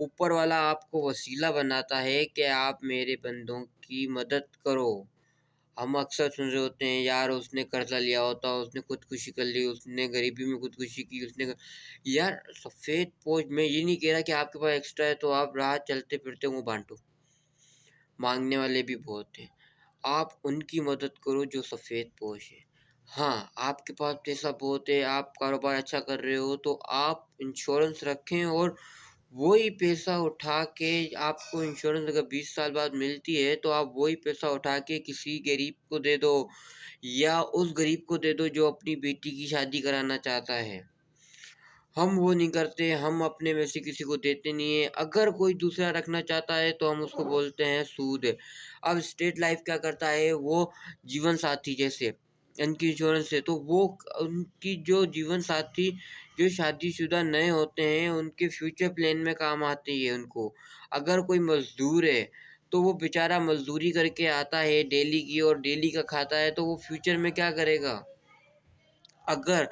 اوپر والا آپ کو وسیلہ بناتا ہے کہ آپ میرے بندوں کی مدد کرو۔ ہم اکثر سن رہے ہوتے ہیں یار اس نے قرضہ لیا ہوتا، اس نے خودکشی کر لی، اس نے غریبی میں خودکشی کی، اس نے یار سفید پوش، میں یہ نہیں کہہ رہا کہ آپ کے پاس ایکسٹرا ہے تو آپ راہ چلتے پھرتے وہ بانٹو، مانگنے والے بھی بہت ہیں، آپ ان کی مدد کرو جو سفید پوش ہے۔ ہاں آپ کے پاس پیسہ بہت ہے، آپ کاروبار اچھا کر رہے ہو تو آپ انشورنس رکھیں، اور وہی پیسہ اٹھا کے آپ کو انشورنس اگر 20 سال بعد ملتی ہے تو آپ وہی پیسہ اٹھا کے کسی غریب کو دے دو، یا اس غریب کو دے دو جو اپنی بیٹی کی شادی کرانا چاہتا ہے۔ ہم وہ نہیں کرتے، ہم اپنے میں سے کسی کو دیتے نہیں ہیں، اگر کوئی دوسرا رکھنا چاہتا ہے تو ہم اس کو بولتے ہیں سود ہے۔ اب اسٹیٹ لائف کیا کرتا ہے، وہ جیون ساتھی جیسے ان کی انشورنس ہے، تو وہ ان کی جو جیون ساتھی جو شادی شدہ نئے ہوتے ہیں ان کے فیوچر پلان میں کام آتی ہے ان کو۔ اگر کوئی مزدور ہے تو وہ بیچارہ مزدوری کر کے آتا ہے ڈیلی کی، اور ڈیلی کا کھاتا ہے، تو وہ فیوچر میں کیا کرے گا؟ اگر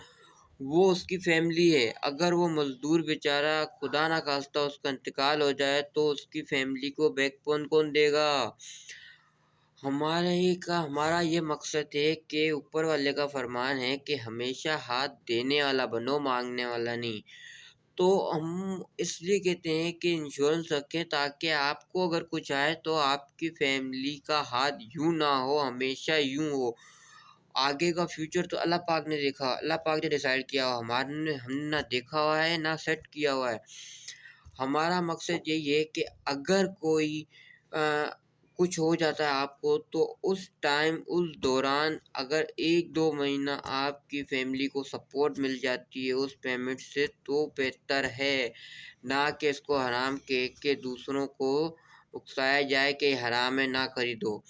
وہ اس کی فیملی ہے، اگر وہ مزدور بیچارہ خدا نہ خواستہ اس کا انتقال ہو جائے تو اس کی فیملی کو بیک بون کون دے گا؟ ہمارا یہ مقصد ہے کہ اوپر والے کا فرمان ہے کہ ہمیشہ ہاتھ دینے والا بنو، مانگنے والا نہیں۔ تو ہم اس لیے کہتے ہیں کہ انشورنس رکھیں تاکہ آپ کو اگر کچھ آئے تو آپ کی فیملی کا ہاتھ یوں نہ ہو، ہمیشہ یوں ہو۔ آگے کا فیوچر تو اللہ پاک نے دیکھا، اللہ پاک نے ڈیسائیڈ کیا ہوا، ہم نے نہ دیکھا ہوا ہے نہ سیٹ کیا ہوا ہے۔ ہمارا مقصد یہی ہے کہ اگر کوئی کچھ ہو جاتا ہے آپ کو تو اس ٹائم اس دوران اگر 1-2 مہینہ آپ کی فیملی کو سپورٹ مل جاتی ہے اس پیمنٹ سے تو بہتر ہے، نہ کہ اس کو حرام کہہ کے دوسروں کو اکسایا جائے کہ حرام ہے نہ خریدو۔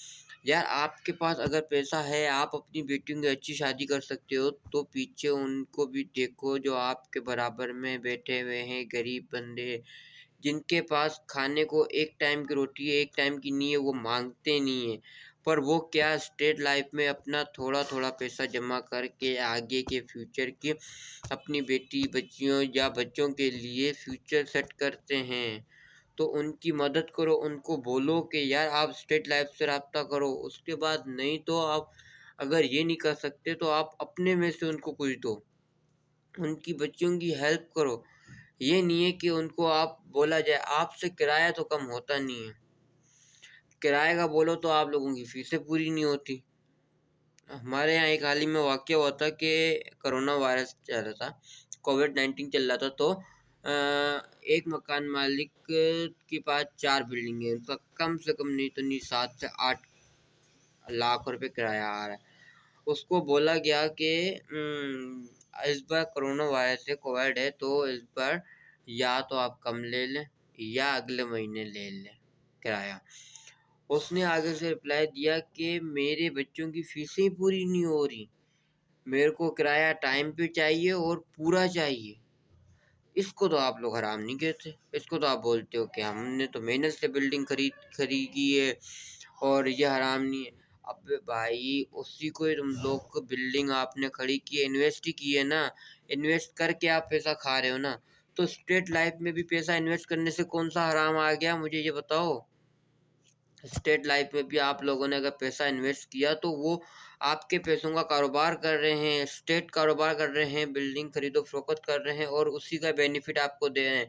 یار آپ کے پاس اگر پیسہ ہے، آپ اپنی بیٹیوں کی اچھی شادی کر سکتے ہو تو پیچھے ان کو بھی دیکھو جو آپ کے برابر میں بیٹھے ہوئے ہیں، غریب بندے جن کے پاس کھانے کو ایک ٹائم کی روٹی ہے، ایک ٹائم کی نہیں ہے، وہ مانگتے نہیں ہیں، پر وہ کیا اسٹیٹ لائف میں اپنا تھوڑا تھوڑا پیسہ جمع کر کے آگے کے فیوچر کی اپنی بیٹی بچیوں یا بچوں کے لیے فیوچر سیٹ کرتے ہیں۔ تو ان کی مدد کرو، ان کو بولو کہ یار آپ اسٹیٹ لائف سے رابطہ کرو، اس کے بعد نہیں تو آپ اگر یہ نہیں کر سکتے تو آپ اپنے میں سے ان کو کچھ دو، ان کی بچیوں کی ہیلپ کرو۔ یہ نہیں ہے کہ ان کو آپ بولا جائے، آپ سے کرایہ تو کم ہوتا نہیں ہے، کرایہ کا بولو تو آپ لوگوں کی فیسیں پوری نہیں ہوتی۔ ہمارے یہاں ایک حال ہی میں واقعہ ہوا تھا کہ کرونا وائرس چل رہا تھا، کووڈ-19 چل رہا تھا، تو ایک مکان مالک کے پاس 4 بلڈنگیں، ان کا کم سے کم نہیں تو نہیں 7 سے 8 لاکھ روپے کرایہ آ رہا ہے۔ اس کو بولا گیا کہ اس بار کرونا وائرس ہے، کووڈ ہے، تو اس بار یا تو آپ کم لے لیں یا اگلے مہینے لے لیں کرایہ۔ اس نے آگے سے رپلائی دیا کہ میرے بچوں کی فیسیں پوری نہیں ہو رہی، میرے کو کرایہ ٹائم پہ چاہیے اور پورا چاہیے۔ اس کو تو آپ لوگ حرام نہیں کہتے، اس کو تو آپ بولتے ہو کہ ہم نے تو محنت سے بلڈنگ خریدی ہے اور یہ حرام نہیں ہے۔ اب بھائی اسی کو تم لوگ کو بلڈنگ آپ نے کھڑی کی ہے، انویسٹ کی ہے نا، انویسٹ کر کے آپ پیسہ کھا رہے ہو نا، تو اسٹیٹ لائف میں بھی پیسہ انویسٹ کرنے سے کون سا حرام آ گیا، مجھے یہ بتاؤ۔ اسٹیٹ لائف میں بھی آپ لوگوں نے اگر پیسہ انویسٹ کیا تو وہ آپ کے پیسوں کا کاروبار کر رہے ہیں، اسٹیٹ کاروبار کر رہے ہیں، بلڈنگ خرید و فروخت کر رہے ہیں اور اسی کا بینیفٹ آپ کو دے رہے ہیں۔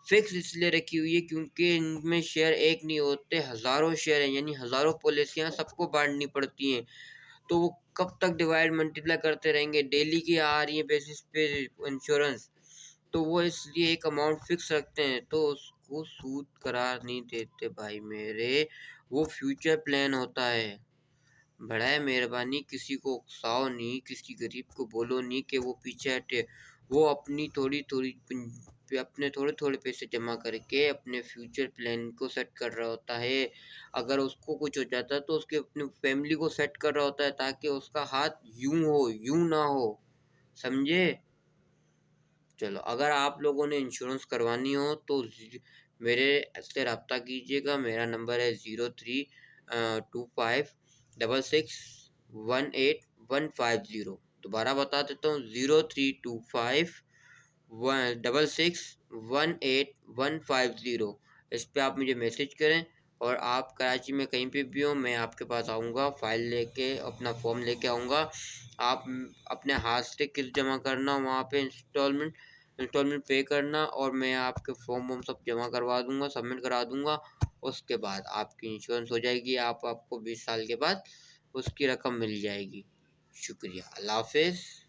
فکس اس لیے رکھی ہوئی ہے کیونکہ ان میں شیئر ایک نہیں ہوتے، ہزاروں شیئر ہیں، یعنی ہزاروں پالیسیاں سب کو بانٹنی پڑتی ہیں، تو وہ کب تک ڈیوائڈ ملٹیپلائی کرتے رہیں گے، ڈیلی کی آ رہی ہے بیسس پہ انشورنس، تو وہ اس لیے ایک اماؤنٹ فکس رکھتے ہیں، تو اس کو سود قرار نہیں دیتے بھائی میرے، وہ فیوچر پلان ہوتا ہے۔ بڑا مہربانی کسی کو اکساؤ نہیں، کسی غریب کو بولو نہیں کہ وہ پیچھے ہٹے، وہ اپنے تھوڑے تھوڑے پیسے جمع کر کے اپنے فیوچر پلان کو سیٹ کر رہا ہوتا ہے۔ اگر اس کو کچھ ہو جاتا ہے تو اس کے اپنے فیملی کو سیٹ کر رہا ہوتا ہے تاکہ اس کا ہاتھ یوں ہو یوں نہ ہو، سمجھے؟ چلو اگر آپ لوگوں نے انشورنس کروانی ہو تو میرے سے رابطہ کیجیے گا، میرا نمبر ہے 032566185150۔ دوبارہ بتا دیتا ہوں 032566185150۔ 18,150، اس پہ آپ مجھے میسج کریں، اور آپ کراچی میں کہیں پہ بھی ہوں، میں آپ کے پاس آؤں گا، فائل لے کے اپنا فارم لے کے آؤں گا۔ آپ اپنے ہاتھ سے قسط جمع کرنا وہاں پہ، انسٹالمنٹ پے کرنا، اور میں آپ کے فارم سب جمع کروا دوں گا، سبمٹ کرا دوں گا۔ اس کے بعد آپ کی انشورنس ہو جائے گی، آپ کو 20 سال کے بعد اس کی رقم مل جائے گی۔ شکریہ، اللہ حافظ۔